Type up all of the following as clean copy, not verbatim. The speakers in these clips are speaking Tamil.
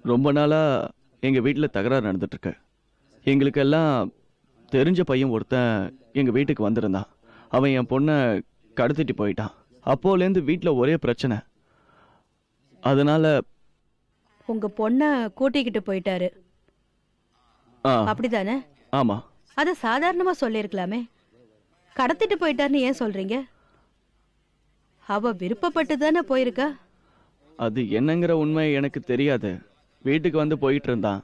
ரொம்ப நாளா எங்க வீட்டுல தகராறு நடந்துட்டு இருக்கு. எங்களுக்கெல்லாம் தெரிஞ்ச பையன் ஒருத்தன் எங்க வீட்டுக்கு வந்திருந்தான். அவன் என் பொண்ணை கடத்திட்டு போயிட்டான். அப்போலேருந்து வீட்டுல ஒரே பிரச்சனை. அதனால உங்க பொண்ண கூட்டிக்கிட்டு போயிட்டாரு ஆ, அப்படிதானே? ஆமா. அத சாதாரணமா சொல்லிருக்கலாமே. கடத்திட்டு போயிட்டாருன்னு ஏன் சொல்றீங்க? அவ விருப்பப்பட்டு தானே போயிருக்கா. அது என்னங்கிற உண்மை எனக்கு தெரியாது. வீட்டுக்கு வந்து போயிட்டு இருந்தான்.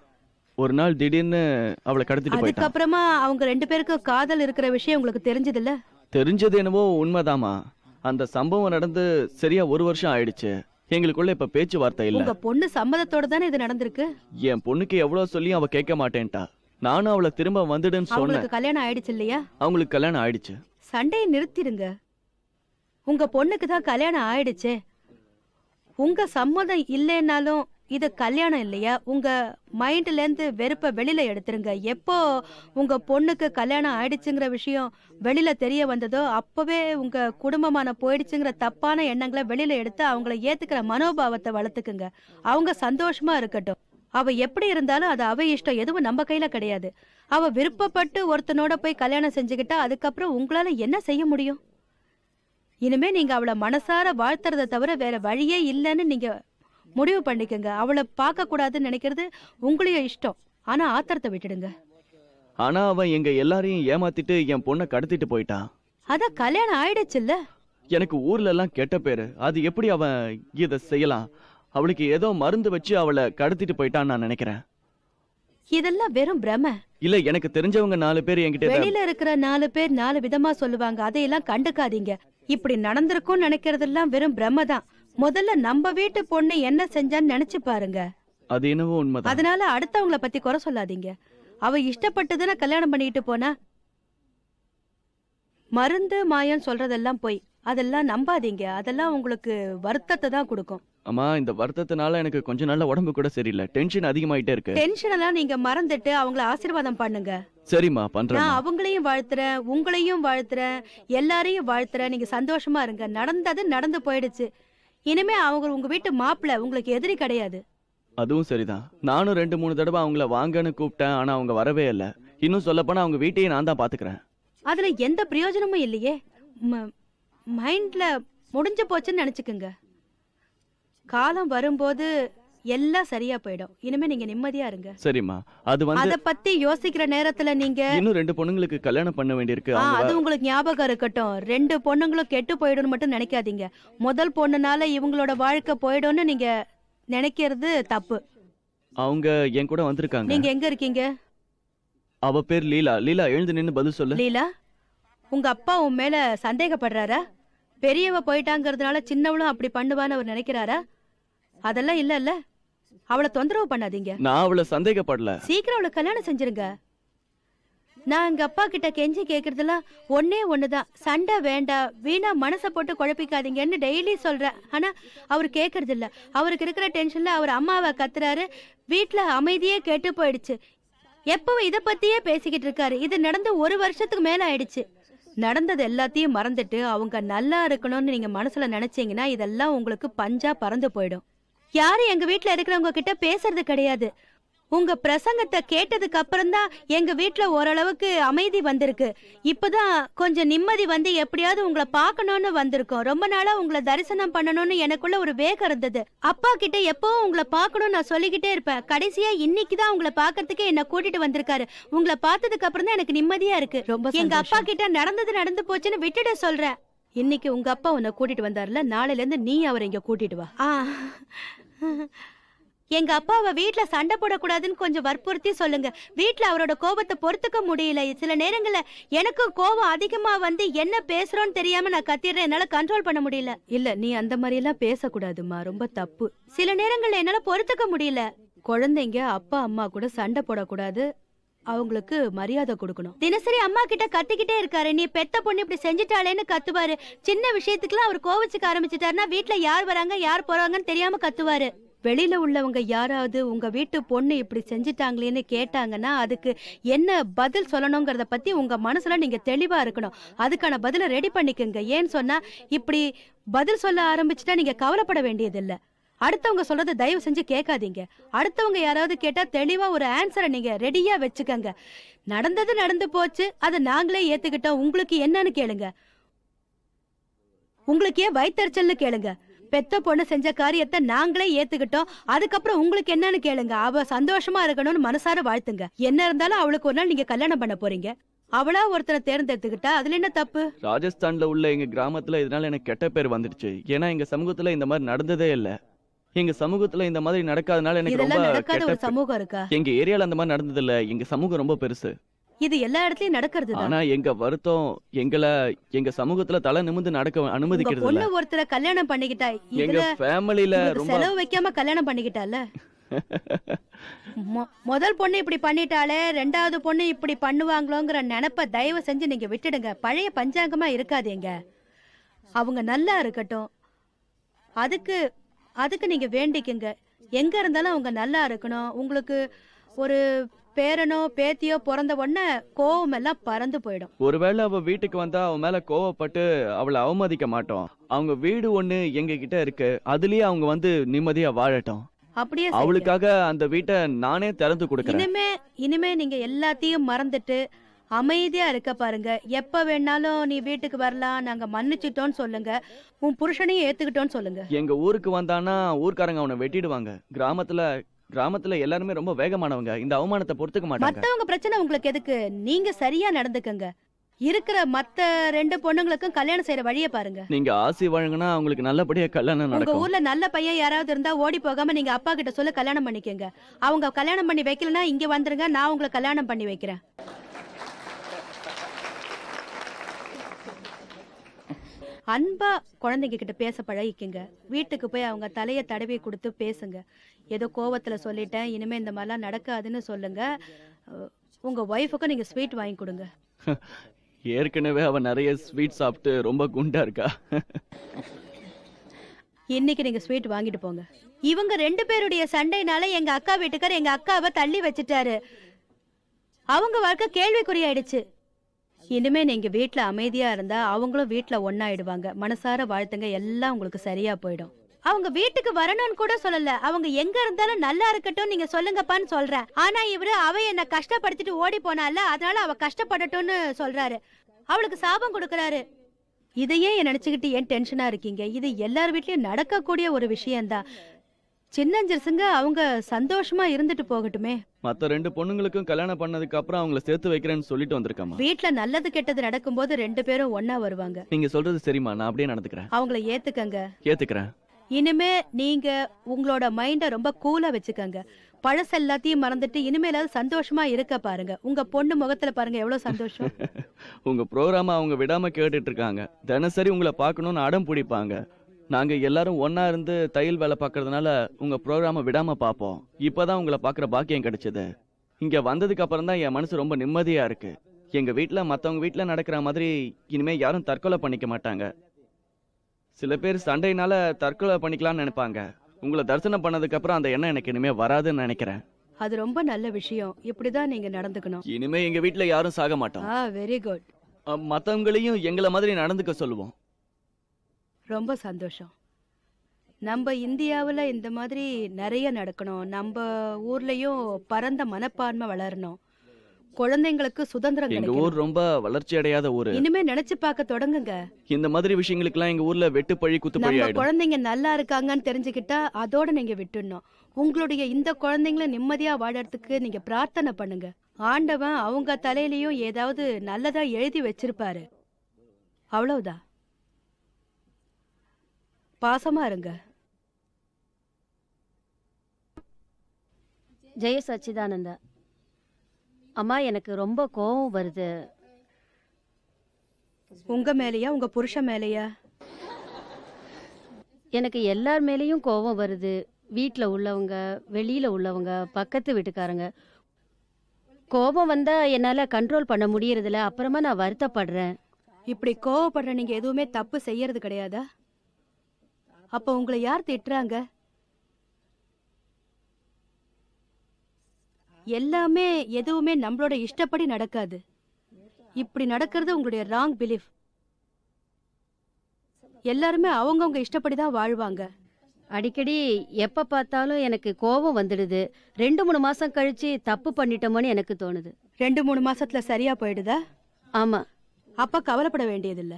ஒரு நாள் திடீர்னு அவளை கடத்திட்டு போயிட்டான். அதுக்கப்புறமா அவங்க 2 பேருக்கும் காதல் இருக்கிற விஷயம் உங்களுக்கு தெரிஞ்சதில்ல? தெரிஞ்சது என்னவோ உண்மைதாமா. அந்த சம்பவம் நடந்து சரியா 1 வருஷம் ஆயிடுச்சு. எங்களுக்குள்ள இப்ப பேச்சுவார்த்தை இல்ல. உங்க பொண்ணு சம்மதத்தோட தானே இது நடந்திருக்கு. என் பொண்ணுக்கு எவ்வளவு சொல்லி அவ கேட்க மாட்டேன்ட்டா. நானும் அவளை திரும்ப வந்துடுன்னு சொன்னேன். அவங்களுக்கு கல்யாணம் ஆயிடுச்சு இல்லையா? அவங்களுக்கு கல்யாணம் ஆயிடுச்சு. சண்டையை நிறுத்திடுங்க. உங்க பொண்ணுக்கு தான் கல்யாணம் ஆயிடுச்சே. உங்க சம்மதம் இல்லைன்னாலும் இது கல்யாணம் இல்லையா? உங்க மைண்ட்ல இருந்து வெறுப்ப வெளியில எடுத்துருங்க. எப்போ உங்க பொண்ணுக்கு கல்யாணம் ஆயிடுச்சுங்கிற விஷயம் வெளியில தெரிய வந்ததோ அப்பவே உங்க குடும்பமான போயிடுச்சுங்கிற தப்பான எண்ணங்களை வெளியில எடுத்து அவங்கள ஏத்துக்கிற மனோபாவத்தை வளர்த்துக்குங்க. அவங்க சந்தோஷமா இருக்கட்டும். அவ எப்படி இருந்தாலும் அது அவ இஷ்டம், எதுவும் நம்ம கையில கிடையாது. அவ விருப்பப்பட்டு ஒருத்தனோட போய் கல்யாணம் செஞ்சுக்கிட்டா அதுக்கப்புறம் உங்களால என்ன செய்ய முடியும்? இனிமே நீங்க அவளை மனசார வாழ்த்துறதை தவிர வேற வழியே இல்லைன்னு நீங்க முடிவு பண்ணிக்கங்க. அவளை பார்க்க கூடாதுன்னு நினைக்கிறது உங்களைய இஷ்டம். ஆனா ஆத்திரத்தை விட்டுடுங்க. ஆனா அவன் எங்க எல்லாரையும் ஏமாத்திட்டு என் பொண்ணை கடத்திட்டு போயிட்டான். அத கல்யாணம் ஆயிடுச்சுல்ல. எனக்கு ஊர்ல எல்லாம் கெட்ட பேரு. அது எப்படி அவன் இத செய்யலாம்? அவளுக்கு ஏதோ மருந்து வச்சு அவளை கடத்திட்டு போயிட்டான்னு நான் நினைக்கிறேன். இதெல்லாம் வெறும் பிரம. இல்ல, எனக்கு தெரிஞ்சவங்க 4 பேர் என்கிட்ட வெளியில இருக்கிற 4 பேர் 4 விதமா சொல்லுவாங்க. அதையெல்லாம் கண்டுக்காதீங்க. இப்படி நடந்திருக்கும் நினைக்கிறதெல்லாம் வெறும் பிரம தான். முதல்ல நம்ம வீட்டு பொண்ணு என்ன செஞ்சான்னு நினைச்சு பாருங்க. அது என்னவோ உண்மைதான். அதனால அடுத்தவங்கள பத்தி குறை சொல்லாதீங்க. அவ இஷ்டப்பட்டுதானே கல்யாணம் பண்ணிட்டு போனா. மருந்து மாயம் சொல்றதெல்லாம் போய். அதெல்லாம் நம்பாதீங்க. அதெல்லாம் உங்களுக்கு வருத்தத்தை தான் கொடுக்கும். அம்மா, இந்த வருத்தத்தினால எனக்கு கொஞ்ச நாள்ல உடம்பு கூட சரியில்லை. டென்ஷன் அதிகமாயிட்டே இருக்கு. டென்ஷன் எல்லாம் நீங்க மறந்துட்டு அவங்கள ஆசீர்வாதம் பண்ணுங்க. சரிம்மா, பண்றேன். நான் அவங்களையும் வாழ்த்துறேன், உங்களையும் வாழ்த்துறேன், எல்லாரையும் வாழ்த்துறேன். நீங்க சந்தோஷமா இருங்க. நடந்தது நடந்து போயிடுச்சு. இனிமே அவங்க உங்க வீட்டு மாப்பிள்ளை, உங்களுக்கு எதிரி கிடையாது. அதுவும் சரிதான். நானும் 2-3 தடவை அவங்கள வாங்கன்னு கூப்பிட்டேன். ஆனா அவங்க வரவே இல்லை. இன்னும் சொல்ல போனா அவங்க வீட்டையே நான் தான் பாத்துக்கிறேன். அதுல எந்த பிரயோஜனமும் இல்லையே. மைண்ட்ல முடிஞ்சு போச்சுன்னு நினைச்சுக்குங்க. காலம் வரும்போது எல்லாம் சரியா போயிடும். இனிமே நீங்க நிம்மதியா இருங்க. சரிம்மா. அது அத பத்தி யோசிக்கிற நேரத்துல நீங்க இன்னும் 2 பொண்ணுங்களுக்கு கல்யாணம் பண்ண வேண்டியிருக்கு. அது உங்களுக்கு ஞாபகம் இருக்கட்டும். 2 பொண்ணுங்களும் கெட்டு போயிடும்னு மட்டும் நினைக்காதீங்க. முதல் பொண்ணுனால இவங்களோட வாழ்க்கை போயிடும்னு நீங்க நினைக்கிறது தப்பு. அவங்க என் கூட வந்திருக்காங்க. நீங்க எங்க இருக்கீங்க? அவ பேர் லீலா. லீலா, எழுந்து நின்னு பதில் சொல்லு. லீலா, உங்க அப்பா உன் மேல சந்தேகப்படுறாரா? பெரியவ போயிட்டாங்கிறதுனால சின்னவளும் அப்படி பண்ணுவான்னு அவர் நினைக்கிறாரா? அதெல்லாம் இல்ல. அவளை தொந்தரவு பண்ணாதீங்க. நான் அவளை சந்தேகப்படல. சீக்கிரம் அவளை கல்யாணம் செஞ்சிருங்க. நான் எங்க அப்பா கிட்ட கெஞ்சி கேக்குறதுலாம் ஒன்னே ஒண்ணுதான். சண்டை வேண்டாம், வீணா மனசை போட்டு குழப்பிக்காதீங்கன்னு டெய்லி சொல்றேன். ஆனா அவர் கேக்குறது இல்ல. அவருக்கு இருக்கிற டென்ஷன்ல அவர் அம்மாவை கத்துறாரு. வீட்டுல அமைதியே கெட்டு போயிடுச்சு. எப்பவும் இத பத்தியே பேசிக்கிட்டு இருக்காரு. இது நடந்து 1 வருஷத்துக்கு மேல ஆயிடுச்சு. நடந்தது எல்லாத்தையும் மறந்துட்டு அவங்க நல்லா இருக்கணும்னு நீங்க மனசுல நினைச்சீங்கன்னா இதெல்லாம் உங்களுக்கு பஞ்சா பறந்து போயிடும். யாரும் எங்க வீட்டுல இருக்கிறவங்க கிட்ட பேசுறது கிடையாது. உங்க பிரசங்கத்தை கேட்டதுக்கு அப்புறம் தான் எங்க வீட்டுல ஓரளவுக்கு அமைதி வந்திருக்கு. இப்பதான் கொஞ்சம் நிம்மதி வந்து எப்படியாவது உங்களை பார்க்கணும்னு வந்திருக்கோம். ரொம்ப நாளா உங்களை தரிசனம் பண்ணணும்னு எனக்குள்ள ஒரு வேகம் இருந்தது. அப்பா கிட்ட எப்பவும் உங்களை பார்க்கணும்னு நான் சொல்லிக்கிட்டே இருப்பேன். கடைசியா இன்னைக்குதான் உங்களை பாக்குறதுக்கு என்ன கூட்டிட்டு வந்திருக்காரு. உங்களை பார்த்ததுக்கு அப்புறம் தான் எனக்கு நிம்மதியா இருக்கு. எங்க அப்பா கிட்ட நடந்து போச்சுன்னு விட்டுட சொல்றேன். இன்னைக்கு உங்க அப்பா உன்னை கூட்டிட்டு வந்தாருல, நாளையில இருந்து நீ அவரை இங்க கூட்டிட்டு வா. எங்க அப்பாவை வீட்டுல சண்டை போடக்கூடாதுன்னு கொஞ்சம் வற்புறுத்தி சொல்லுங்க. வீட்டுல அவரோட கோபத்தை பொறுத்துக்க முடியல. சில நேரங்கள்ல எனக்கும் கோபம் அதிகமா வந்து என்ன பேசுறோன்னு தெரியாம நான் கத்திடுறேன். என்னால கண்ட்ரோல் பண்ண முடியல. இல்ல, நீ அந்த மாதிரி எல்லாம் பேசக்கூடாதுமா, ரொம்ப தப்பு. சில நேரங்கள்ல என்னால பொறுத்துக்க முடியல. குழந்தைங்க அப்பா அம்மா கூட சண்டை போடக்கூடாது. அவங்களுக்கு மரியாதை கொடுக்கணும். தினசரி அம்மா கிட்ட கத்திக்கிட்டே இருக்காரு. நீ பெத்த பொண்ணு இப்படி செஞ்சுட்டாளேன்னு கத்துவாரு. சின்ன விஷயத்துக்குலாம் அவர் கோவிச்சுக்க ஆரம்பிச்சுட்டாருன்னா வீட்டுல யார் வராங்க யார் போறாங்கன்னு தெரியாம கத்துவாரு. வெளியில உள்ளவங்க யாராவது உங்க வீட்டு பொண்ணு இப்படி செஞ்சுட்டாங்களேன்னு கேட்டாங்கன்னா அதுக்கு என்ன பதில் சொல்லணுங்கிறத பத்தி உங்க மனசுல நீங்க தெளிவா இருக்கணும். அதுக்கான பதில ரெடி பண்ணிக்கங்க. ஏன்னு சொன்னா இப்படி பதில் சொல்ல ஆரம்பிச்சுட்டா நீங்க கவலைப்பட வேண்டியதில்லை. அடுத்தவங்க சொல்றத தயவு செஞ்சு கேட்காதீங்க. அடுத்தவங்க யாராவது கேட்டா தெளிவா ஒரு ஆன்சரை நீங்க ரெடியா வச்சுக்கங்க. நடந்தது நடந்து போச்சு, அதை நாங்களே ஏத்துக்கிட்டோம். உங்களுக்கு என்னன்னு கேளுங்க. உங்களுக்கு ஏன் வயித்தறிச்சல்னு கேளுங்க. பெத்த பொண்ணு செஞ்ச காரியத்தை நாங்களே ஏத்துக்கிட்டோம். அதுக்கப்புறம் உங்களுக்கு என்னன்னு கேளுங்க. அவ சந்தோஷமா இருக்கணும்னு மனசார வாழ்த்துங்க. என்ன இருந்தாலும் அவளுக்கு ஒரு நாள் நீங்க கல்யாணம் பண்ண போறீங்க. அவளா ஒருத்தரை தேர்ந்தெடுத்துக்கிட்டா அதுல என்ன தப்பு? ராஜஸ்தான்ல உள்ள எங்க கிராமத்துல இதனால எனக்கு கெட்ட பேர் வந்துடுச்சு. ஏன்னா எங்க சமூகத்துல இந்த மாதிரி நடந்ததே இல்ல. எங்க சமூகத்துல இந்த மாதிரி நடக்காதனால எனக்கு ரொம்ப இதெல்லாம் நடக்காத கெட்ட ஒரு சமூகம் இருக்கா? எங்க ஏரியால அந்த மாதிரி நடந்தது இல்ல. எங்க சமூகம் ரொம்ப பெருசு. இது எல்லா இடத்துலயும் நடக்கிறதுதான். ஆனா எங்க வருத்தம் எங்க சமூகத்துல தலை நிமிர்ந்து நடக்க உங்க அனுமதிக்கிறது இல்ல. பொண்ணு ஒருத்தரை கல்யாணம் பண்ணிக்கிட்டா, எங்க இதுல ஃபேமிலில உங்களுக்கு ரொம்ப செலவு வைக்காம கல்யாணம் பண்ணிக்கிட்டால. முதல் பொண்ணு இப்படி பண்ணிட்டாலே ரெண்டாவது பொண்ணு இப்படி பண்ணுவாங்களோங்கிற நினைப்ப தயவு செஞ்சு நீங்க விட்டுடுங்க. பழைய பஞ்சாங்கமா இருக்காதீங்க. அவங்க நல்லா இருக்கட்டும். அதுக்கு அதுக்கு நீங்க வேண்டிக்குங்க. எங்க இருந்தாலும் அவங்க நல்லா இருக்கணும். உங்களுக்கு ஒரு பேரனோ பேத்தியோ பிறந்த உடனே கோவம் எல்லாம் பறந்து போயிடும். ஒருவேளை அவ வீட்டுக்கு வந்தா அவன் மேல கோவப்பட்டு அவளை அவமதிக்க மாட்டோம். அவங்க வீடு ஒண்ணு எங்க கிட்ட இருக்கு. அதுலயே அவங்க வந்து நிம்மதியா வாழட்டும். அப்படியே செய்யுங்க. அவளுக்காக அந்த வீட்டை நானே திறந்து கொடுக்கறேன். இனிமே நீங்க எல்லாத்தையும் மறந்துட்டு அமைதியா இருக்க பாருங்க. எப்ப வேணாலும் நீ வீட்டுக்கு வரலாம், நாங்க மன்னிச்சிட்டோம்னு சொல்லுங்க. உன் புருஷனையும் ஏத்துக்கிட்டோம்னு சொல்லுங்க. எங்க ஊருக்கு வந்தானா ஊர்க்காரங்க அவனை வெட்டிடுவாங்க. கிராமத்துல எல்லாருமே ரொம்ப வேகமானவங்க. இந்த அவமானத்தை பொறுத்துக்க மாட்டாங்க. மத்தவங்க பிரச்சனை உங்களுக்கு எதுக்கு? நீங்க சரியா நடந்துக்கங்க. இருக்கிற மத்த 2 பொண்ணுங்களுக்கும் கல்யாணம் செய்யற வழியை பாருங்க. நீங்க ஆசி வழங்கினா அவங்களுக்கு நல்லபடியா கல்யாணம் உங்க நடக்கும். ஊர்ல நல்ல பையன் யாராவது இருந்தா ஓடி போகாம நீங்க அப்பா கிட்ட சொல்ல கல்யாணம் பண்ணிக்கங்க. அவங்க கல்யாணம் பண்ணி வைக்கலன்னா இங்க வந்துருங்க, நான் உங்களை கல்யாணம் பண்ணி வைக்கிறேன். அன்பா குழந்தைங்க கிட்ட பேச பழகிக்குங்க. வீட்டுக்கு போய் அவங்க தலைய தடவி கொடுத்து பேசுங்க. ஏதோ கோவத்துல சொல்லிட்டேன், இனிமே இந்த மாதிரிலாம் நடக்காதுன்னு சொல்லுங்க. உங்க ஒய்ஃபுக்கும் நீங்க ஸ்வீட் வாங்கி கொடுங்க. ஏற்கனவே அவ நிறைய ஸ்வீட் சாப்பிட்டு ரொம்ப குண்டா இருக்கா. இன்னைக்கு நீங்க ஸ்வீட் வாங்கிட்டு போங்க. இவங்க 2 பேருடைய சண்டைனால எங்க அக்கா வீட்டுக்காரர் எங்க அக்காவை தள்ளி வச்சுட்டாரு. அவங்க வாழ்க்கை கேள்விக்குறியாயிடுச்சு. இனிமே நீங்க வீட்டுல அமைதியா இருந்தா அவங்களும் வீட்டுல ஒன்னாயிடுவாங்க. மனசார வாழ்த்துங்க, எல்லாம் உங்களுக்கு சரியா போயிடும். அவங்க வீட்டுக்கு வரணும்னு கூட சொல்லல. அவங்க எங்க இருந்தாலும் நல்லா இருக்கட்டும் நீங்க சொல்லுங்கப்பான்னு சொல்றேன். ஆனா இவரு அவ என்ன கஷ்டப்படுத்திட்டு ஓடி போனால, அதனால அவ கஷ்டப்படட்டும்னு சொல்றாரு. அவளுக்கு சாபம் கொடுக்கறாரு. இதையே நினைச்சுக்கிட்டு ஏன் டென்ஷனா இருக்கீங்க? இது எல்லார் வீட்லயும் நடக்கக்கூடிய ஒரு விஷயம்தான். சின்னஞ்சிறுசுங்க அவங்க சந்தோஷமா இருந்துட்டு போகட்டுமே. மத்த 2 பொண்ணுங்களுக்கும் கல்யாணம் பண்ணதுக்கு அப்புறம் அவங்கள சேர்த்து வைக்கிறேன்னு சொல்லிட்டு வந்திருக்காமா. வீட்டுல நல்லது கெட்டது நடக்கும்போது 2 பேரும் ஒன்னா வருவாங்க. நீங்க சொல்றது சரிம்மா, நான் அப்படியே நடந்துக்கிறேன். அவங்கள ஏத்துக்கிறேன். இனிமே நீங்க உங்களோட மைண்ட ரொம்ப கூலா வச்சுக்கங்க. பழச எல்லாத்தையும் மறந்துட்டு இனிமேலாவது சந்தோஷமா இருக்க பாருங்க. உங்க பொண்ணு முகத்துல பாருங்க எவ்வளவு சந்தோஷம். உங்க ப்ரோக்ராம அவங்க விடாம கேட்டுட்டு இருக்காங்க. தினசரி உங்களை பார்க்கணும்னு அடம் பிடிப்பாங்க. நாங்க எல்லாரும் ஒன்னா இருந்து தையல் வேலை பார்க்கறதுனால உங்க ப்ரோக்ராம விடாம பார்ப்போம். இப்பதான் உங்களை பார்க்குற பாக்கியம் கிடைச்சது. இங்க வந்ததுக்கு அப்புறம் தான் என் மனசு ரொம்ப நிம்மதியா இருக்கு. எங்க வீட்டுல மத்தவங்க வீட்டுல நடக்கிற மாதிரி இனிமே யாரும் தற்கொலை பண்ணிக்க மாட்டாங்க. சில பேர் சண்டைனால தற்கொலை பண்ணிக்கலாம்னு நினைப்பாங்க. உங்களை தரிசனம் பண்ணதுக்கு அப்புறம் அந்த எண்ணம் எனக்கு இனிமே வராதுன்னு நினைக்கிறேன். அது ரொம்ப நல்ல விஷயம். இப்படிதான் நீங்க நடந்துக்கணும். இனிமே எங்க வீட்டுல யாரும் சாக மாட்டோம். Very good. மத்தவங்களையும் எங்களை மாதிரி நடந்துக்க சொல்லுவோம். ரொம்ப சந்தோஷம். நம்ம இந்தியாவுல இந்த மாதிரி நிறைய நடக்கணும். நம்ம ஊர்லயும் பரந்த மனப்பான்மை வளரணும். குழந்தைங்களுக்கு சுதந்திரம் எங்க கிடைக்கணும். ஊர் ரொம்ப வளர்ச்சி அடையாத ஊரு. இனிமே நினைச்சு பார்க்க தொடங்குங்க. இந்த மாதிரி விஷயங்களுக்கெல்லாம் எங்க ஊர்ல வெட்டுப்பழி குத்துப்பழி நம்ம ஆயிடும். குழந்தைங்க நல்லா இருக்காங்கன்னு தெரிஞ்சுக்கிட்டா அதோட நீங்க விட்டுடணும். உங்களுடைய இந்த குழந்தைங்களை நிம்மதியா வாழறதுக்கு நீங்க பிரார்த்தனை பண்ணுங்க. ஆண்டவன் அவங்க தலையிலயும் ஏதாவது நல்லதா எழுதி வச்சிருப்பாரு. அவ்வளவுதான். பாசமா இருங்க. ஜெய சச்சிதானந்தா. அம்மா, எனக்கு ரொம்ப கோவம் வருது. உங்க மேலயா உங்க புருஷன் மேலயா? எனக்கு எல்லார் மேலேயும் கோவம் வருது. வீட்டில் உள்ளவங்க, வெளியில உள்ளவங்க, பக்கத்து வீட்டுக்காரங்க. கோபம் வந்தா என்னால கண்ட்ரோல் பண்ண முடியறதில்ல. அப்புறமா நான் வருத்தப்படுறேன். இப்படி கோவப்படுற நீங்க எதுவுமே தப்பு செய்யறது கிடையாதா? அப்ப உங்களை யார் திட்டுறாங்க? எல்லாமே எதுவுமே நம்மளோட இஷ்டப்படி நடக்காது. இப்படி நடக்கிறது உங்களுடைய ராங் பிலீஃப். எல்லாருமே அவங்கவுங்க இஷ்டப்படி தான் வாழ்வாங்க. அடிக்கடி எப்ப பார்த்தாலும் எனக்கு கோபம் வந்துடுது. 2-3 மாசம் கழிச்சு தப்பு பண்ணிட்டோமோன்னு எனக்கு தோணுது. 2-3 மாசத்துல சரியா போயிடுதா? ஆமா, அப்ப கவலைப்பட வேண்டியதில்ல.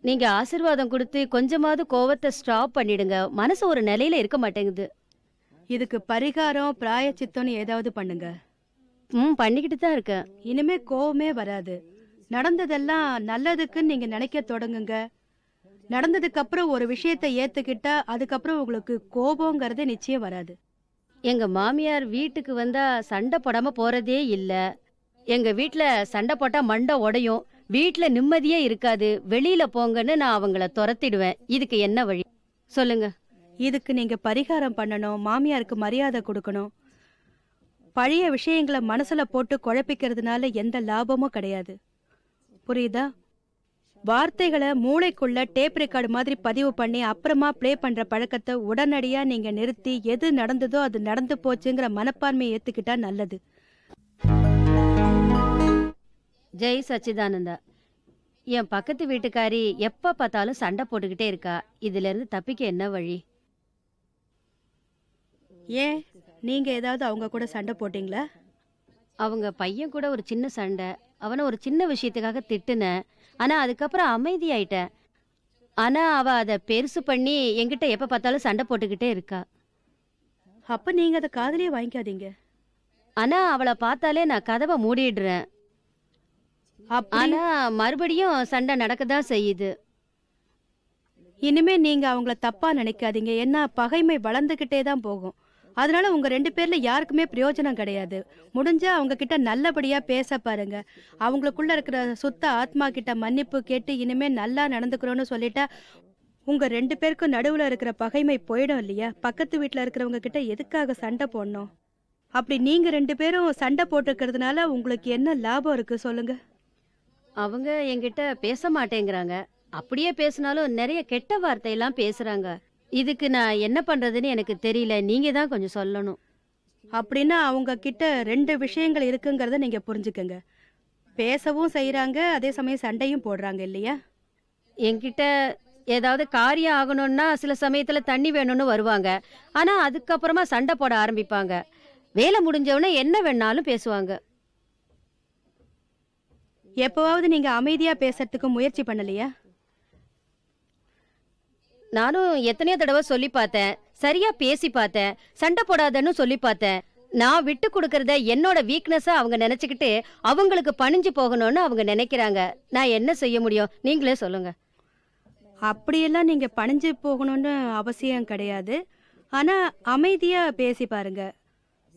நீங்க ஆசீர்வாதம் கொடுத்து கொஞ்சமாவது கோவத்தை ஸ்டாப் பண்ணிடுங்க. மனசு ஒரு நிலையில இருக்க மாட்டேங்குது. இதுக்கு பரிகாரம் பிராயச்சித்தம்னு ஏதாவது பண்ணுங்க. பண்ணிக்கிட்டு தான் இருக்கேன். இனிமே கோவமே வராது. நடந்ததெல்லாம் நல்லதுக்குன்னு நீங்க நினைக்க தொடங்குங்க. நடந்ததுக்கு அப்புறம் ஒரு விஷயத்தை ஏத்துக்கிட்டா அதுக்கப்புறம் உங்களுக்கு கோபங்கிறது நிச்சயம் வராது. எங்க மாமியார் வீட்டுக்கு வந்தா சண்டை போடாம போறதே இல்ல. எங்க வீட்ல சண்டை போட்டா மண்டை உடையும். வீட்ல நிம்மதியே இருக்காது. வெளியில போங்கன்னு நான் அவங்கள துரத்திடுவேன். இதுக்கு என்ன வழி சொல்லுங்க? இதுக்கு நீங்க பரிகாரம் பண்ணணும். மாமியாருக்கு மரியாதை கொடுக்கணும். பழைய விஷயங்களை மனசுல போட்டு குழப்பிக்கிறதுனால எந்த லாபமும் கிடையாது. புரியுதா? வார்த்தைகளை மூளைக்குள்ள டேப் ரெக்கார்டு மாதிரி பதிவு பண்ணி அப்புறமா ப்ளே பண்ற பழக்கத்தை உடனடியா நீங்க நிறுத்தி எது நடந்ததோ அது நடந்து போச்சுங்கிற மனப்பான்மையை ஏத்துக்கிட்டா நல்லது. ஜெய் சச்சிதானந்தா. என் பக்கத்து வீட்டுக்காரி எப்ப பார்த்தாலும் சண்டை போட்டுக்கிட்டே இருக்கா. இதுல இருந்து தப்பிக்க என்ன வழி? ஏன் நீங்க ஏதாவது அவங்க கூட சண்டை போட்டீங்களா? அவங்க பையன் கூட ஒரு சின்ன சண்டை. அவனை ஒரு சின்ன விஷயத்துக்காக திட்டுனேன். ஆனா அதுக்கப்புறம் அமைதியாயிட்டேன். ஆனா அவ அதை பெருசு பண்ணி என்கிட்ட எப்ப பார்த்தாலும் சண்டை போட்டுக்கிட்டே இருக்கா. அப்ப நீங்க அதை காதுலயே வாங்கிக்காதீங்க. ஆனா அவளை பார்த்தாலே நான் கதவை மூடிடுறேன். ஆனா மறுபடியும் சண்டை நடக்கதான் செய்யுது. இனிமே நீங்க அவங்கள தப்பா நினைக்காதீங்க. ஏன்னா பகைமை வளர்ந்துகிட்டே தான் போகும். அதனால உங்க 2 பேர்ல யாருக்குமே பிரயோஜனம் கிடையாது. முடிஞ்சா அவங்க கிட்ட நல்லபடியா பேச பாருங்க. அவங்களுக்குள்ள இருக்கிற சுத்த ஆத்மா கிட்ட மன்னிப்பு கேட்டு இனிமே நல்லா நடந்துக்கிறோன்னு சொல்லிட்டா உங்க 2 பேருக்கும் நடுவுல இருக்கிற பகைமை போயிடும் இல்லையா? பக்கத்து வீட்டுல இருக்கிறவங்க கிட்ட எதுக்காக சண்டை போடணும்? அப்படி நீங்க 2 பேரும் சண்டை போட்டுக்கிறதுனால உங்களுக்கு என்ன லாபம் இருக்கு சொல்லுங்க? அவங்க என்கிட்ட பேச மாட்டேங்கிறாங்க. அப்படியே பேசினாலும் நிறைய கெட்ட வார்த்தையெல்லாம் பேசுறாங்க. இதுக்கு நான் என்ன பண்றதுன்னு எனக்கு தெரியல. நீங்க தான் கொஞ்சம் சொல்லணும். அப்படின்னா அவங்க கிட்ட 2 விஷயங்கள் இருக்குங்கிறத நீங்க புரிஞ்சுக்கங்க. பேசவும் செய்யறாங்க, அதே சமயம் சண்டையும் போடுறாங்க இல்லையா? என்கிட்ட ஏதாவது காரியம் ஆகணும்னா சில சமயத்துல தண்ணி வேணும்னு வருவாங்க. ஆனா அதுக்கப்புறமா சண்டை போட ஆரம்பிப்பாங்க. வேலை முடிஞ்சவொடனே என்ன வேணாலும் பேசுவாங்க. எப்பவாவது நீங்க அமைதியா பேசுறதுக்கு முயற்சி பண்ணலையா? நானும் எத்தனையோ தடவை சொல்லி பார்த்தேன். சரியா பேசி பார்த்தேன். சண்டை போடாதன்னு சொல்லி பார்த்தேன். நான் விட்டு கொடுக்கறத என்னோட வீக்னஸா அவங்க நினைச்சுக்கிட்டு அவங்களுக்கு பணிஞ்சு போகணும்னு அவங்க நினைக்கிறாங்க. நான் என்ன செய்ய முடியும்? நீங்களே சொல்லுங்க. அப்படியெல்லாம் நீங்க பணிஞ்சு போகணும்னு அவசியம் கிடையாது. ஆனா அமைதியா பேசி பாருங்க.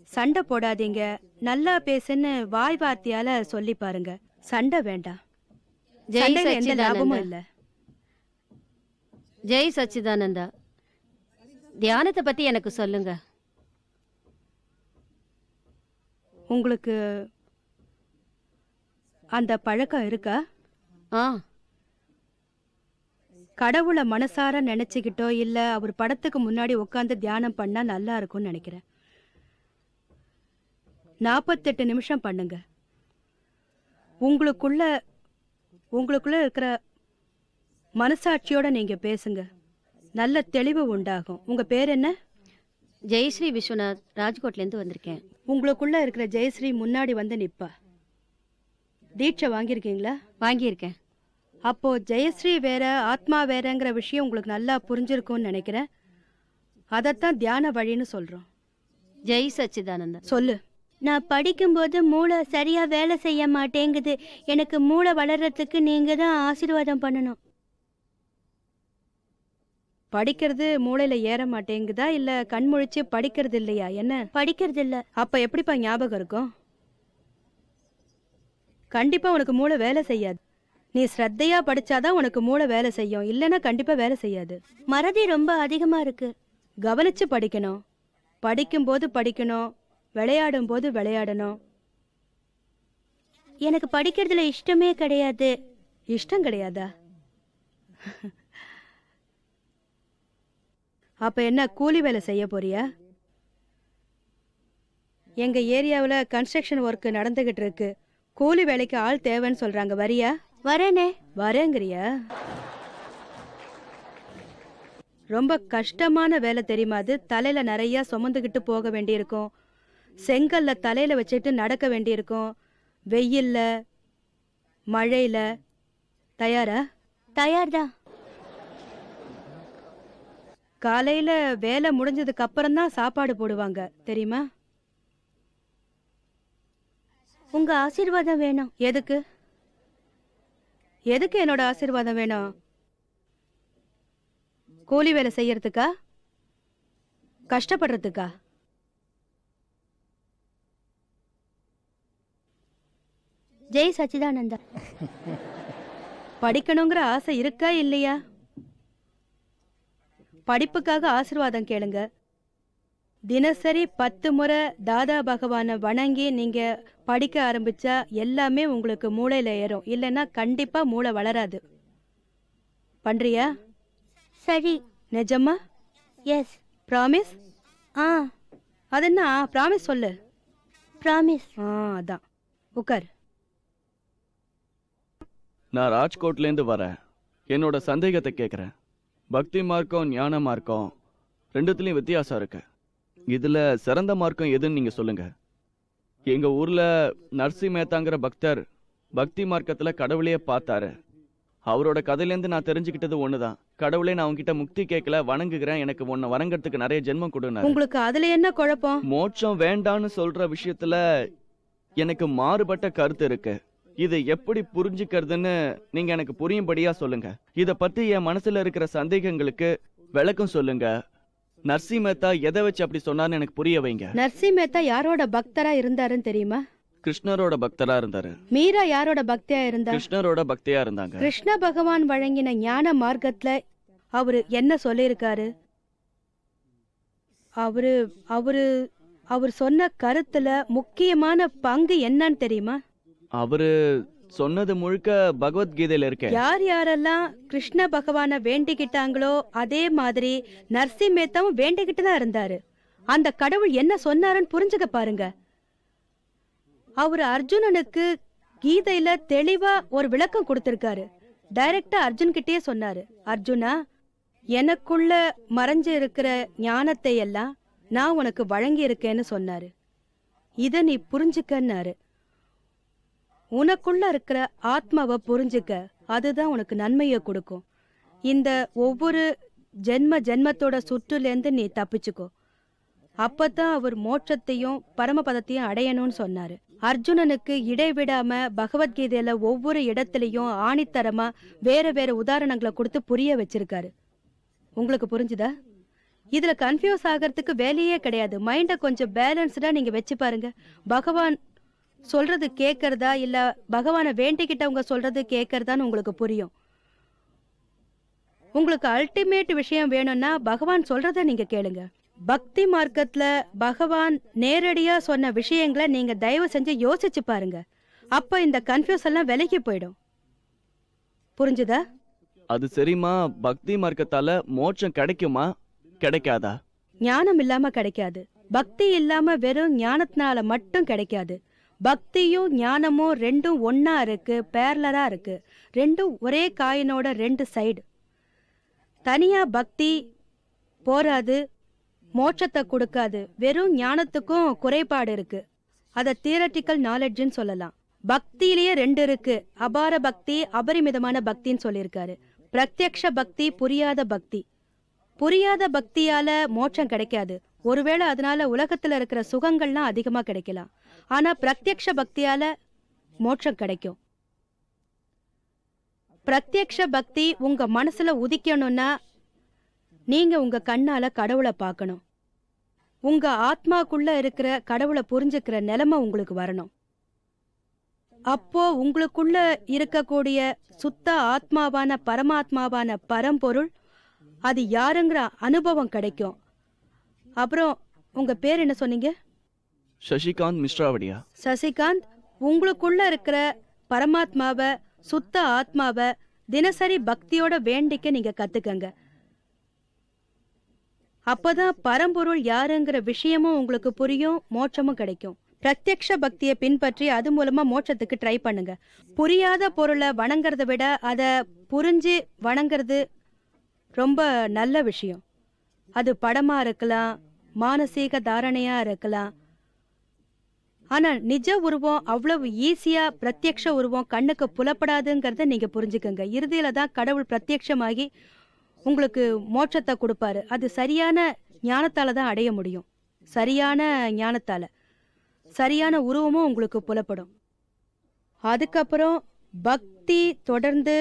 சண்டை போடாதீங்க, நல்லா பேசுன்னு வாய் வார்த்தையால சொல்லி பாருங்க. சண்டை வேண்டாம். சண்டையில எந்த லாபமும் இல்ல. ஜெய் சச்சிதானந்தா. தியானத்தை பத்தி எனக்கு சொல்லுங்க. உங்களுக்கு அந்த பழக்கம் இருக்கா? கடவுளை மனசார நினைச்சுக்கிட்டோ இல்ல அவர் படத்துக்கு முன்னாடி உட்காந்து தியானம் பண்ணா நல்லா இருக்கும்னு நினைக்கிறேன். 48 நிமிஷம் பண்ணுங்க. உங்களுக்குள்ள இருக்கிற மனசாட்சியோட நீங்க பேசுங்க. நல்ல தெளிவு உண்டாகும். உங்க பேர் என்ன? ஜெயஸ்ரீ விஸ்வநாத், ராஜ்கோட்ல இருந்து வந்திருக்கேன். உங்களுக்குள்ள இருக்கிற ஜெயஸ்ரீ முன்னாடி வந்து நிப்பா. தீட்சை வாங்கியிருக்கீங்களா? வாங்கியிருக்கேன். அப்போ ஜெயஸ்ரீ வேற ஆத்மா வேறங்கிற விஷயம் உங்களுக்கு நல்லா புரிஞ்சிருக்கும்னு நினைக்கிறேன். அதைத்தான் தியான வழின்னு சொல்றோம். ஜெய் சச்சிதானந்தா. சொல்லு. நான் படிக்கும்போது மூளை சரியா வேலை செய்ய மாட்டேங்குது. எனக்கு மூளை வளர்றதுக்கு நீங்க தான் ஆசீர்வாதம் பண்ணணும். படிக்கிறது மூளையில ஏற மாட்டேங்குதா இல்ல கண் முழிச்சு படிக்கிறது இல்லையா? என்ன படிக்கிறது இல்ல? அப்ப எப்படிப்பா ஞாபகம் இருக்கும்? கண்டிப்பா உனக்கு மூளை வேலை செய்யாது. நீ ஸ்ரத்தையா படிச்சாதான் உனக்கு மூளை வேலை செய்யும். இல்லைன்னா கண்டிப்பா வேலை செய்யாது. மறதி ரொம்ப அதிகமா இருக்கு. கவனிச்சு படிக்கணும். படிக்கும்போது படிக்கணும், விளையாடும் போது விளையாடணும். எனக்கு படிக்கிறதுல இஷ்டமே கிடையாது. இஷ்டம் கிடையாதா? அப்ப என்ன கூலி வேலை செய்ய போறியா? எங்க ஏரியாவில் கன்ஸ்ட்ரக்ஷன் ஒர்க் நடந்துகிட்டு இருக்கு. கூலி வேலைக்கு ஆள் தேவைன்னு சொல்றாங்க. வரியா? வரேனே. வரேங்கிறியா? ரொம்ப கஷ்டமான வேலை தெரியுமா? அது தலையில நிறைய சுமந்துக்கிட்டு போக வேண்டியிருக்கும். செங்கல்ல தலையில வச்சுட்டு நடக்க வேண்டியிருக்கும். வெயில்ல, மழையில. தயாரா? தயார்தான். காலையில வேலை முடிஞ்சதுக்கு அப்புறம் தான் சாப்பாடு போடுவாங்க தெரியுமா? உங்க ஆசீர்வாதம் வேணும். எதுக்கு? எதுக்கு என்னோட ஆசீர்வாதம் வேணும்? கூலி வேலை செய்யறதுக்கா? கஷ்டப்படுறதுக்கா? ஜெய் சச்சிதானந்தா. படிக்கணுங்கிற ஆசை இருக்கா இல்லையா? படிப்புக்காக ஆசீர்வாதம் கேளுங்க. தினசரி 10 முறை தாதா பகவானை வணங்கி நீங்க படிக்க ஆரம்பிச்சா எல்லாமே உங்களுக்கு மூளையில ஏறும். இல்லைன்னா கண்டிப்பா மூளை வளராது. பண்றியா? சரி. நிஜமா? எஸ். ப்ராமிஸ்? அது என்ன ப்ராமிஸ் சொல்லு. ப்ராமிஸ். அதான். உட்கார். நான் ராஜ்கோட்லேருந்து வரேன். என்னோட சந்தேகத்தை கேட்குறேன். பக்தி மார்க்கம் ஞான மார்க்கம் ரெண்டுத்துலேயும் வித்தியாசம் இருக்கு. இதில் சிறந்த மார்க்கம் எதுன்னு நீங்கள் சொல்லுங்க. எங்கள் ஊரில் நர்சி மேத்தாங்கிற பக்தர் பக்தி மார்க்கத்தில் கடவுளையே பார்த்தாரு. அவரோட கதையிலேருந்து நான் தெரிஞ்சுக்கிட்டது ஒன்று தான். கடவுளே, நான் உங்ககிட்ட முக்தி கேட்கல, வணங்குகிறேன், எனக்கு உன்னை வணங்குறதுக்கு நிறைய ஜென்மம் கொடுனாரு. உங்களுக்கு அதுல என்ன குழப்பம்? மோட்சம் வேண்டான்னு சொல்ற விஷயத்துல எனக்கு மாறுபட்ட கருத்து இருக்கு. இதை எப்படி புரிஞ்சுக்கிறதுன்னு நீங்க எனக்கு புரியும்படியா சொல்லுங்க. இத பத்தி என் மனசுல இருக்கிற சந்தேகங்களுக்கு விளக்கம் சொல்லுங்க. நர்சி மேத்தா எதை வச்சு அப்படி சொன்னான்னு எனக்கு புரிய வைங்க. நர்சி மேத்தா யாரோட பக்தரா இருந்தாருன்னு தெரியுமா? கிருஷ்ணரோட பக்தரா இருந்தாரு. மீரா யாரோட பக்தியா இருந்தா? கிருஷ்ணரோட பக்தியா இருந்தாங்க. கிருஷ்ண பகவான் வழங்கின ஞான மார்க்கத்துல அவரு என்ன சொல்லியிருக்காரு? அவரு அவரு அவர் சொன்ன கருத்துல முக்கியமான பங்கு என்னன்னு தெரியுமா? அவரு சொன்னது முழுக்க பகவத்கீதையில இருக்க. யார் யாரெல்லாம் கிருஷ்ண பகவான வேண்டிக்கிட்டாங்களோ அதே மாதிரி நர்சி மேத்தாவும் வேண்டிக்கிட்டு தான் இருந்தாரு. அந்த கடவுள் என்ன சொன்னாருன்னு புரிஞ்சுக்க பாருங்க. அவர் அர்ஜுனனுக்கு கீதையில தெளிவா ஒரு விளக்கம் கொடுத்திருக்காரு. டைரக்டா அர்ஜுன் கிட்டே சொன்னாரு, அர்ஜுனா, எனக்குள்ள மறைஞ்சு இருக்கிற ஞானத்தை எல்லாம் நான் உனக்கு வழங்கி இருக்கேன்னு சொன்னாரு. இத நீ புரிஞ்சுக்கன்னாரு. உனக்குள்ள இருக்கிற ஆத்மாவை புரிஞ்சுக்க, அதுதான் உனக்கு நன்மையை கொடுக்கும். இந்த ஒவ்வொரு ஜென்மத்தோட சுற்றுலேருந்து நீ தப்பிச்சுக்கோ. அப்பதான் அவர் மோட்சத்தையும் பரமபதத்தையும் அடையணும்னு சொன்னாரு. அர்ஜுனனுக்கு இடைவிடாம பகவத்கீதையில ஒவ்வொரு இடத்துலயும் ஆணித்தரமா வேற வேற உதாரணங்களை கொடுத்து புரிய வச்சிருக்காரு. உங்களுக்கு புரிஞ்சுதா? இதுல கன்ஃபியூஸ் ஆகிறதுக்கு வேலையே கிடையாது. மைண்ட கொஞ்சம் பேலன்ஸ்டா நீங்க வச்சு பாருங்க. பகவான் சொல்றது கேட்கறதா இல்ல பகவானை வேண்டிக்கிட்டவங்க சொல்றது கேட்கறதான்னு உங்களுக்கு புரியும். உங்களுக்கு அல்டிமேட் விஷயம் வேணும்னா பகவான் சொல்றத நீங்க கேளுங்க. பக்தி மார்க்கத்துல பகவான் நேரடியா சொன்ன விஷயங்களை நீங்க தயவு செஞ்சு யோசிச்சு பாருங்க. அப்ப இந்த கன்ஃபியூஸ் எல்லாம் விலகி போயிடும். புரிஞ்சுதா? அது சரிமா, பக்தி மார்க்கத்தால மோட்சம் கிடைக்குமா கிடைக்காதா? ஞானம் இல்லாம கிடைக்காது. பக்தி இல்லாம வெறும் ஞானத்தினால மட்டும் கிடைக்காது. பக்தியும் ஞானமும் ரெண்டும் ஒன்னா இருக்கு, பேரலரா இருக்கு. ரெண்டும் ஒரே காயினோட 2 சைடு. தனியா பக்தி போராது, மோட்சத்தை கொடுக்காது. வெறும் ஞானத்துக்கும் குறைபாடு இருக்கு. அத தியரட்டிக்கல் நாலேஜ்னு சொல்லலாம். பக்தியிலேயே 2 இருக்கு. அபார பக்தி, அபரிமிதமான பக்தின்னு சொல்லியிருக்காரு. பிரத்யக்ஷ பக்தி, புரியாத பக்தி. புரியாத பக்தியால மோட்சம் கிடைக்காது. ஒருவேளை அதனால உலகத்துல இருக்கிற சுகங்கள்லாம் அதிகமா கிடைக்கலாம். ஆனா பிரத்யக்ஷ பக்தியால மோட்சம் கிடைக்கும். பிரத்யக்ஷ பக்தி உங்க மனசுல உதிக்கணும்னா நீங்க உங்க கண்ணால கடவுளை பார்க்கணும். உங்க ஆத்மாக்குள்ள இருக்கிற கடவுளை புரிஞ்சுக்கிற நிலைமை உங்களுக்கு வரணும். அப்போ உங்களுக்குள்ள இருக்கக்கூடிய சுத்த ஆத்மாவான பரமாத்மாவான பரம்பொருள் அது யாருங்கிற அனுபவம் கிடைக்கும். அப்புறம் உங்க பேர் என்ன சொன்னீங்க? சசிகாந்த் மிஸ்ராவடியா. சசிகாந்த், உங்களுக்குள்ள இருக்கிற பரமாத்மாவை சுத்த ஆத்மாவை தினசரி பக்தியோட வேண்டிக்க நீங்க கத்துக்கங்க. அப்பதான் பரம்பொருள் யாருங்கிற விஷயமும் உங்களுக்கு புரியும், மோட்சமும் கிடைக்கும். பிரத்யக்ஷ பக்தியை பின்பற்றி அது மூலமா மோட்சத்துக்கு ட்ரை பண்ணுங்க. புரியாத பொருளை வணங்குறத விட அதை புரிஞ்சு வணங்குறது ரொம்ப நல்ல விஷயம். அது படமா இருக்கலாம், மானசீக தாரணையா இருக்கலாம். ஆனா நிஜ உருவம் அவ்வளவு ஈஸியா பிரத்யக்ஷ உருவம் கண்ணுக்கு புலப்படாதுங்கிறத நீங்க புரிஞ்சுக்கங்க. இறுதியில தான் கடவுள் பிரத்யக்ஷமாகி உங்களுக்கு மோட்சத்தை கொடுப்பாரு. அது சரியான ஞானத்தால தான் அடைய முடியும். சரியான ஞானத்தால சரியான உருவமும் உங்களுக்கு புலப்படும். அதுக்கப்புறம் பக்தி தொடர்ந்து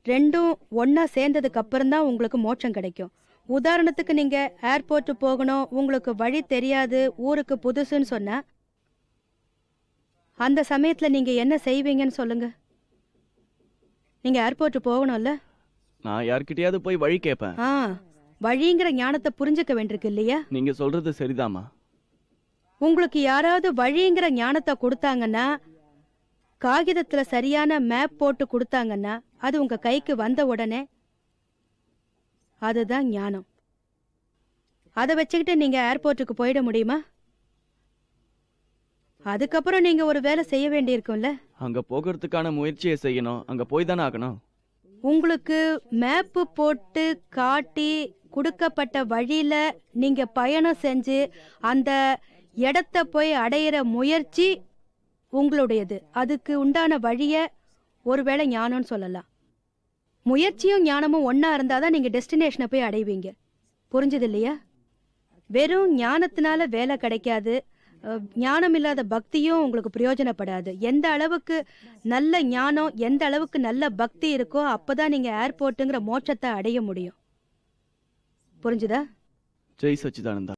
ரெண்டும் ஒன்னா சேர்ந்ததுக்கு அப்புறம் தான் உங்களுக்கு மோட்சம் கிடைக்கும். உதாரணத்துக்கு நீங்க ஏர்போர்ட் போகணும், உங்களுக்கு வழி தெரியாது, ஊருக்கு புதுசுன்னு சொன்னா அந்த சமயத்துல நீங்க என்ன செய்வீங்கன்னு சொல்லுங்க. நீங்க ஏர்போர்ட் போகணும்ல, நான் யார்கிட்டயாவது போய் வழி கேட்பேன். வழிங்கிற ஞானத்தை புரிஞ்சுக்க வேண்டியிருக்கு இல்லையா? நீங்க சொல்றது சரிதாம்மா. உங்களுக்கு யாராவது வழிங்கிற ஞானத்தை கொடுத்தாங்கன்னா, காகிதத்துல சரியான மேப் போட்டு கொடுத்தாங்கன்னா, அது உங்க கைக்கு வந்த உடனே அதுதான் ஞானம். அதை வச்சுக்கிட்டு நீங்க ஏர்போர்ட்டுக்கு போயிட முடியுமா? அதுக்கப்புறம் நீங்க ஒரு வேலை செய்ய வேண்டியிருக்கும்ல. அங்க போகிறதுக்கான முயற்சியை செய்யணும். அங்க போய் தானே ஆகணும். உங்களுக்கு மேப்பு போட்டு காட்டி கொடுக்கப்பட்ட வழியில நீங்க பயணம் செஞ்சு அந்த இடத்த போய் அடையிற முயற்சி உங்களுடையது. அதுக்கு உண்டான வழிய ஒருவேளை ஞானம்னு சொல்லலாம். முயற்சியும் ஞானமும் ஒன்னா இருந்தாதான் நீங்க டெஸ்டினேஷனை போய் அடைவீங்க. புரிஞ்சது இல்லையா? வெறும் ஞானத்தினால வேலை கிடைக்காது, ஞானம் இல்லாத பக்தியும் உங்களுக்கு பிரயோஜனப்படாது. எந்த அளவுக்கு நல்ல ஞானம், எந்த அளவுக்கு நல்ல பக்தி இருக்கோ அப்பதான் நீங்க ஏர்போர்ட்டுங்கிற மோட்சத்தை அடைய முடியும். புரிஞ்சுதா? ஜெய் சச்சிதானந்தா.